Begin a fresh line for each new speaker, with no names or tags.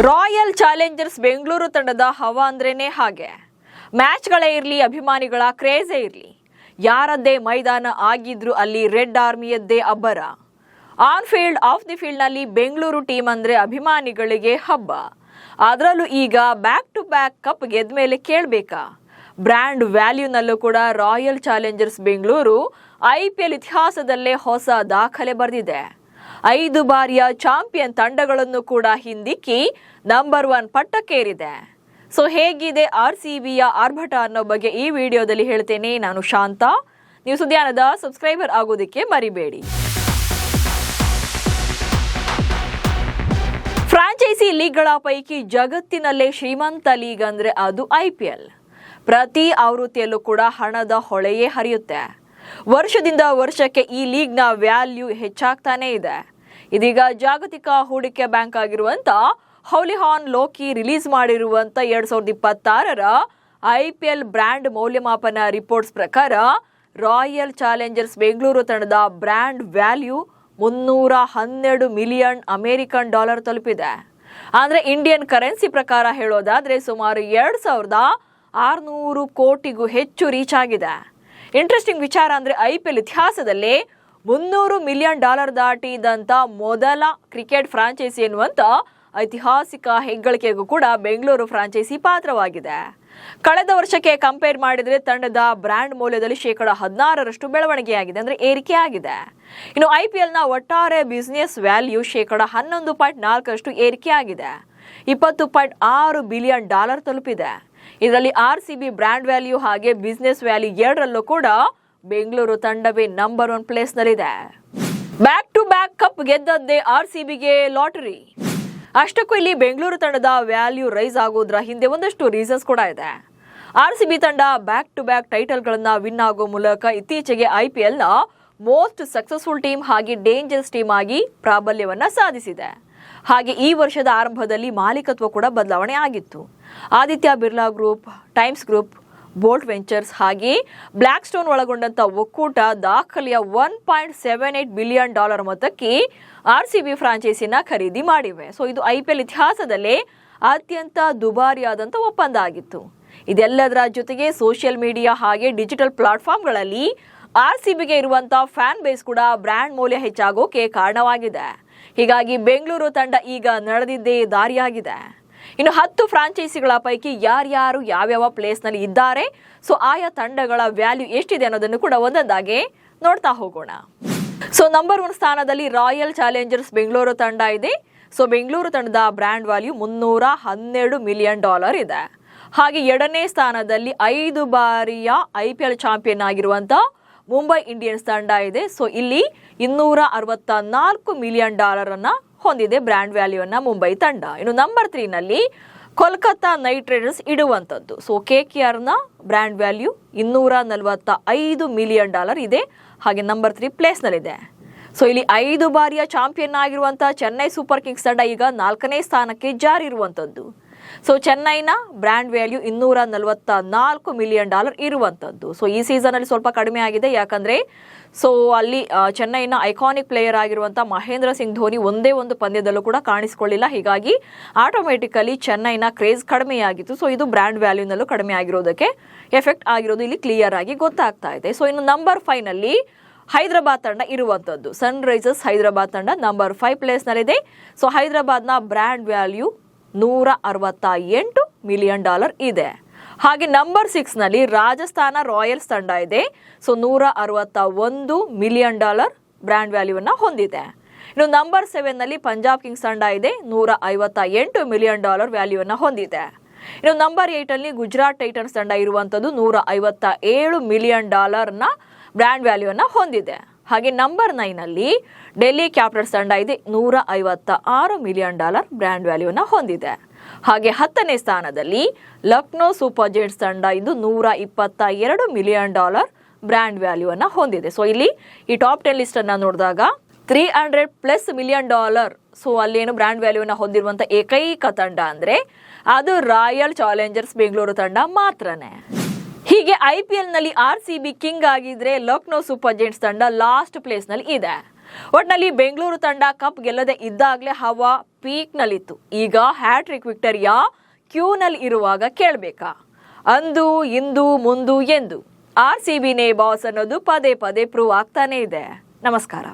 Royal Challengers Bengaluru ತಂಡದ ಹವಾ ಅಂದ್ರೇನೆ ಹಾಗೆ. ಮ್ಯಾಚ್ಗಳೇ ಇರಲಿ, ಅಭಿಮಾನಿಗಳ ಕ್ರೇಜೇ ಇರಲಿ, ಯಾರದ್ದೇ ಮೈದಾನ ಆಗಿದ್ರು ಅಲ್ಲಿ ರೆಡ್ ಆರ್ಮಿಯದ್ದೇ ಅಬ್ಬರ. ಆನ್ ಫೀಲ್ಡ್, ಆಫ್ ದಿ ಫೀಲ್ಡ್ನಲ್ಲಿ ಬೆಂಗಳೂರು ಟೀಮ್ ಅಂದ್ರೆ ಅಭಿಮಾನಿಗಳಿಗೆ ಹಬ್ಬ. ಅದರಲ್ಲೂ ಈಗ ಬ್ಯಾಕ್ ಟು ಬ್ಯಾಕ್ ಕಪ್ ಗೆದ್ದ ಮೇಲೆ ಕೇಳಬೇಕಾ? ಬ್ರ್ಯಾಂಡ್ ವ್ಯಾಲ್ಯೂನಲ್ಲೂ ಕೂಡ ರಾಯಲ್ ಚಾಲೆಂಜರ್ಸ್ ಬೆಂಗಳೂರು IPL ಇತಿಹಾಸದಲ್ಲೇ ಹೊಸ ದಾಖಲೆ ಬರೆದಿದೆ. 5 ಬಾರಿಯ ಚಾಂಪಿಯನ್ ತಂಡಗಳನ್ನು ಕೂಡ ಹಿಂದಿಕ್ಕಿ ನಂಬರ್ 1 ಪಟ್ಟಕ್ಕೇರಿದೆ. ಸೊ ಹೇಗಿದೆ RCBಯ ಆರ್ಭಟ ಅನ್ನೋ ಬಗ್ಗೆ ಈ ವಿಡಿಯೋದಲ್ಲಿ ಹೇಳ್ತೇನೆ. ನಾನು ಶಾಂತ. ನೀವು ಸುದ್ದಿಯಾನದ ಸಬ್ಸ್ಕ್ರೈಬರ್ ಆಗೋದಕ್ಕೆ ಮರಿಬೇಡಿ. ಫ್ರಾಂಚೈಸಿ ಲೀಗ್ಗಳ ಪೈಕಿ ಜಗತ್ತಿನಲ್ಲೇ ಶ್ರೀಮಂತ ಲೀಗ್ ಅಂದ್ರೆ ಅದು IPL. ಪ್ರತಿ ಆವೃತ್ತಿಯಲ್ಲೂ ಕೂಡ ಹಣದ ಹೊಳೆಯೇ ಹರಿಯುತ್ತೆ. ವರ್ಷದಿಂದ ವರ್ಷಕ್ಕೆ ಈ ಲೀಗ್ನ ವ್ಯಾಲ್ಯೂ ಹೆಚ್ಚಾಗ್ತಾನೆ ಇದೆ. ಇದೀಗ ಜಾಗತಿಕ ಹೂಡಿಕೆ ಬ್ಯಾಂಕ್ ಆಗಿರುವಂತ ಹೌಲಿಹಾನ್ ಲೋಕಿ ರಿಲೀಸ್ ಮಾಡಿರುವಂತ 2026ರ IPL ಬ್ರ್ಯಾಂಡ್ ಮೌಲ್ಯಮಾಪನ ರಿಪೋರ್ಟ್ಸ್ ಪ್ರಕಾರ ರಾಯಲ್ ಚಾಲೆಂಜರ್ಸ್ ಬೆಂಗಳೂರು ತಂಡದ brand value $312 million American dollar ತಲುಪಿದೆ. ಅಂದ್ರೆ ಇಂಡಿಯನ್ ಕರೆನ್ಸಿ ಪ್ರಕಾರ ಹೇಳೋದಾದ್ರೆ ಸುಮಾರು 2600 ಕೋಟಿಗೂ ಹೆಚ್ಚು ರೀಚ್ ಆಗಿದೆ. ಇಂಟ್ರೆಸ್ಟಿಂಗ್ ವಿಚಾರ ಅಂದ್ರೆ IPL ಇತಿಹಾಸದಲ್ಲೇ $300 ಮಿಲಿಯನ್ ದಾಟಿದಂತ ಮೊದಲ ಕ್ರಿಕೆಟ್ ಫ್ರಾಂಚೈಸಿ ಎನ್ನುವಂತ ಐತಿಹಾಸಿಕ ಹೆಗ್ಗಳಿಕೆಗೂ ಕೂಡ ಬೆಂಗಳೂರು ಫ್ರಾಂಚೈಸಿ ಪಾತ್ರವಾಗಿದೆ. ಕಳೆದ ವರ್ಷಕ್ಕೆ ಕಂಪೇರ್ ಮಾಡಿದ್ರೆ ತಂಡದ ಬ್ರ್ಯಾಂಡ್ ಮೌಲ್ಯದಲ್ಲಿ 16% ಬೆಳವಣಿಗೆಯಾಗಿದೆ, ಅಂದ್ರೆ ಏರಿಕೆ ಆಗಿದೆ. ಇನ್ನು IPL ನ ಒಟ್ಟಾರೆ ಬಿಸಿನೆಸ್ ವ್ಯಾಲ್ಯೂ 11.4% ಏರಿಕೆ ಆಗಿದೆ. $20.6 ಬಿಲಿಯನ್ ತಲುಪಿದೆ. ಇದರಲ್ಲಿ RCB ಬ್ರ್ಯಾಂಡ್ ವ್ಯಾಲ್ಯೂ ಹಾಗೆ ಬಿಸಿನೆಸ್ ವ್ಯಾಲ್ಯೂ ಎರಡರಲ್ಲೂ ಕೂಡ ಬೆಂಗಳೂರು ತಂಡವೇ ನಂಬರ್ 1 ಪ್ಲೇಸ್ ನಲ್ಲಿದೆ. ಬ್ಯಾಕ್ ಟು ಬ್ಯಾಕ್ ಕಪ್ ಗೆದ್ದದ್ದೇ RCBಗೆ ಲಾಟರಿ. ಅಷ್ಟಕ್ಕೂ ಇಲ್ಲಿ ಬೆಂಗಳೂರು ತಂಡದ ವ್ಯಾಲ್ಯೂ ರೈಸ್ ಆಗೋದ್ರ ಹಿಂದೆ ಒಂದಷ್ಟು ರೀಸನ್ಸ್ ಕೂಡ ಇದೆ. RCB ತಂಡ ಬ್ಯಾಕ್ ಟು ಬ್ಯಾಕ್ ಟೈಟಲ್ಗಳನ್ನ ವಿನ್ ಆಗೋ ಮೂಲಕ ಇತ್ತೀಚೆಗೆ IPL ನ ಮೋಸ್ಟ್ ಸಕ್ಸಸ್ಫುಲ್ ಟೀಮ್ ಹಾಗೆ ಡೇಂಜರಸ್ ಟೀಮ್ ಆಗಿ ಪ್ರಾಬಲ್ಯವನ್ನ ಸಾಧಿಸಿದೆ. ಹಾಗೆ ಈ ವರ್ಷದ ಆರಂಭದಲ್ಲಿ ಮಾಲೀಕತ್ವ ಕೂಡ ಬದಲಾವಣೆ ಆಗಿತ್ತು. Aditya Birla group, times group, bolt ventures ಹಾಗೆ ಬ್ಲ್ಯಾಕ್ ಸ್ಟೋನ್ ಒಳಗೊಂಡಂತ ಒಕ್ಕೂಟ ದಾಖಲೆಯ $1.78 ಬಿಲಿಯನ್ ಮೊತ್ತಕ್ಕೆ RCB ಫ್ರಾಂಚೈಸಿನ ಖರೀದಿ ಮಾಡಿವೆ. ಸೊ ಇದು IPL ಇತಿಹಾಸದಲ್ಲೇ ಅತ್ಯಂತ ದುಬಾರಿಯಾದಂಥ ಒಪ್ಪಂದ ಆಗಿತ್ತು. ಇದೆಲ್ಲದರ ಜೊತೆಗೆ ಸೋಷಿಯಲ್ ಮೀಡಿಯಾ ಹಾಗೆ ಡಿಜಿಟಲ್ ಪ್ಲಾಟ್ಫಾರ್ಮ್ಗಳಲ್ಲಿ RCBಗೆ ಇರುವಂತ ಫ್ಯಾನ್ ಬೇಸ್ ಕೂಡ ಬ್ರ್ಯಾಂಡ್ ಮೌಲ್ಯ ಹೆಚ್ಚಾಗೋಕೆ ಕಾರಣವಾಗಿದೆ. ಹೀಗಾಗಿ ಬೆಂಗಳೂರು ತಂಡ ಈಗ ನಡೆದಿದ್ದೇ ದಾರಿಯಾಗಿದೆ. ಇನ್ನು 10 ಫ್ರಾಂಚೈಸಿಗಳ ಪೈಕಿ ಯಾರ್ಯಾರು ಯಾವ್ಯಾವ ಪ್ಲೇಸ್ ನಲ್ಲಿ ಇದ್ದಾರೆ, ಸೊ ಆಯಾ ತಂಡಗಳ ವ್ಯಾಲ್ಯೂ ಎಷ್ಟಿದೆ ಅನ್ನೋದನ್ನು ಕೂಡ ಒಂದೊಂದಾಗಿ ನೋಡ್ತಾ ಹೋಗೋಣ. ಸೊ ನಂಬರ್ 1 ಸ್ಥಾನದಲ್ಲಿ ರಾಯಲ್ ಚಾಲೆಂಜರ್ಸ್ ಬೆಂಗಳೂರು ತಂಡ ಇದೆ. ಸೊ ಬೆಂಗಳೂರು ತಂಡದ ಬ್ರ್ಯಾಂಡ್ ವ್ಯಾಲ್ಯೂ $312 ಮಿಲಿಯನ್ ಇದೆ. ಹಾಗೆ ಎರಡನೇ ಸ್ಥಾನದಲ್ಲಿ 5 ಬಾರಿಯ IPL ಚಾಂಪಿಯನ್ ಆಗಿರುವಂತ ಮುಂಬೈ ಇಂಡಿಯನ್ಸ್ ತಂಡ ಇದೆ. ಸೊ ಇಲ್ಲಿ $264 ಮಿಲಿಯನ್ ಅನ್ನ ಹೊಂದಿದೆ ಬ್ರ್ಯಾಂಡ್ ವ್ಯಾಲ್ಯೂ ಅನ್ನ ಮುಂಬೈ ತಂಡ. ಇನ್ನು ನಂಬರ್ 3 ನಲ್ಲಿ ಕೋಲ್ಕತ್ತಾ ನೈಟ್ ರೈಡರ್ಸ್ ಇಡುವಂತದ್ದು. ಸೊ KKR ನ ಬ್ರ್ಯಾಂಡ್ ವ್ಯಾಲ್ಯೂ $245 ಮಿಲಿಯನ್ ಇದೆ. ಹಾಗೆ ನಂಬರ್ 3 ಪ್ಲೇಸ್ ನಲ್ಲಿದೆ. ಸೊ ಇಲ್ಲಿ 5 ಬಾರಿಯ ಚಾಂಪಿಯನ್ ಆಗಿರುವಂತಹ ಚೆನ್ನೈ ಸೂಪರ್ ಕಿಂಗ್ಸ್ ತಂಡ ಈಗ 4ನೇ ಸ್ಥಾನಕ್ಕೆ ಜಾರಿರುವಂತದ್ದು. ಸೊ ಚೆನ್ನೈನ ಬ್ರ್ಯಾಂಡ್ ವ್ಯಾಲ್ಯೂ $244 ಮಿಲಿಯನ್ ಇರುವಂತದ್ದು. ಸೊ ಈ ಸೀಸನ್ ಅಲ್ಲಿ ಸ್ವಲ್ಪ ಕಡಿಮೆ ಆಗಿದೆ. ಯಾಕಂದ್ರೆ ಸೊ ಅಲ್ಲಿ ಚೆನ್ನೈನ ಐಕಾನಿಕ್ ಪ್ಲೇಯರ್ ಆಗಿರುವಂತ ಮಹೇಂದ್ರ ಸಿಂಗ್ ಧೋನಿ ಒಂದೇ ಒಂದು ಪಂದ್ಯದಲ್ಲೂ ಕೂಡ ಕಾಣಿಸಿಕೊಳ್ಳಿಲ್ಲ. ಹೀಗಾಗಿ ಆಟೋಮೆಟಿಕಲಿ ಚೆನ್ನೈನ ಕ್ರೇಜ್ ಕಡಿಮೆಯಾಗಿತ್ತು. ಸೊ ಇದು ಬ್ರ್ಯಾಂಡ್ ವ್ಯಾಲ್ಯೂನಲ್ಲೂ ಕಡಿಮೆ ಆಗಿರೋದಕ್ಕೆ ಎಫೆಕ್ಟ್ ಆಗಿರೋದು ಇಲ್ಲಿ ಕ್ಲಿಯರ್ ಆಗಿ ಗೊತ್ತಾಗ್ತಾ ಇದೆ. ಸೊ ಇನ್ನು ನಂಬರ್ 5 ನಲ್ಲಿ ಹೈದರಾಬಾದ್ ತಂಡ ಇರುವಂತದ್ದು. ಸನ್ ರೈಸರ್ಸ್ ಹೈದರಾಬಾದ್ ತಂಡ ನಂಬರ್ 5 ಪ್ಲೇಸ್ ನಲ್ಲಿದೆ. ಸೊ ಹೈದರಾಬಾದ್ನ ಬ್ರ್ಯಾಂಡ್ ವ್ಯಾಲ್ಯೂ $168 ಮಿಲಿಯನ್ ಇದೆ. ಹಾಗೆ ನಂಬರ್ 6 ನಲ್ಲಿ ರಾಜಸ್ಥಾನ ರಾಯಲ್ಸ್ ತಂಡ ಇದೆ. ಸೊ $161 ಮಿಲಿಯನ್ ಬ್ರ್ಯಾಂಡ್ ವ್ಯಾಲ್ಯೂವನ್ನ ಹೊಂದಿದೆ. ಇನ್ನು ನಂಬರ್ 7 ನಲ್ಲಿ ಪಂಜಾಬ್ ಕಿಂಗ್ಸ್ ತಂಡ ಇದೆ. $158 ಮಿಲಿಯನ್ ವ್ಯಾಲ್ಯೂವನ್ನ ಹೊಂದಿದೆ. ಇನ್ನು ನಂಬರ್ 8 ಅಲ್ಲಿ ಗುಜರಾತ್ ಟೈಟನ್ಸ್ ತಂಡ ಇರುವಂತದ್ದು $157 ಮಿಲಿಯನ್ ನ ಬ್ರ್ಯಾಂಡ್ ವ್ಯಾಲ್ಯೂವನ್ನ ಹೊಂದಿದೆ. ಹಾಗೆ ನಂಬರ್ 9 ನಲ್ಲಿ ಡೆಲ್ಲಿ ಕ್ಯಾಪಿಟಲ್ಸ್ ತಂಡ ಇದೆ. $156 ಮಿಲಿಯನ್ ಬ್ರ್ಯಾಂಡ್ ವ್ಯಾಲ್ಯೂವನ್ನ ಹೊಂದಿದೆ. ಹಾಗೆ 10ನೇ ಸ್ಥಾನದಲ್ಲಿ ಲಕ್ನೋ ಸೂಪರ್ ಜೈಂಟ್ಸ್ ತಂಡ ಇದು $122 ಮಿಲಿಯನ್ ಬ್ರ್ಯಾಂಡ್ ವ್ಯಾಲ್ಯೂವನ್ನ ಹೊಂದಿದೆ. ಸೊ ಇಲ್ಲಿ ಈ ಟಾಪ್ 10 ಲಿಸ್ಟ್ ಅನ್ನ ನೋಡಿದಾಗ $300+ ಮಿಲಿಯನ್ ಸೊ ಅಲ್ಲೇನು ಬ್ರ್ಯಾಂಡ್ ವ್ಯಾಲ್ಯೂವನ್ನ ಹೊಂದಿರುವಂತ ಏಕೈಕ ತಂಡ ಅಂದ್ರೆ ಅದು ರಾಯಲ್ ಚಾಲೆಂಜರ್ಸ್ ಬೆಂಗಳೂರು ತಂಡ ಮಾತ್ರನೇ. ಹೀಗೆ IPL ನಲ್ಲಿ RCB ಕಿಂಗ್ ಆಗಿದ್ರೆ ಲಕ್ನೋ ಸೂಪರ್ ಜೈಂಟ್ಸ್ ತಂಡ ಲಾಸ್ಟ್ ಪ್ಲೇಸ್ ನಲ್ಲಿ ಇದೆ. ಒಟ್ನಲ್ಲಿ ಬೆಂಗಳೂರು ತಂಡ ಕಪ್ ಗೆಲ್ಲದೆ ಇದ್ದಾಗಲೇ ಹವಾ ಪೀಕ್ನಲ್ಲಿತ್ತು. ಈಗ ಹ್ಯಾಟ್ರಿಕ್ ವಿಕ್ಟರಿಯಾ ಕ್ಯೂನಲ್ಲಿ ಇರುವಾಗ ಕೇಳಬೇಕಾ? ಅಂದು ಇಂದು ಮುಂದು ಎಂದು RCBನೇ ಬಾಸ್ ಅನ್ನೋದು ಪದೇ ಪದೇ ಪ್ರೂವ್ ಆಗ್ತಾನೆ ಇದೆ. ನಮಸ್ಕಾರ.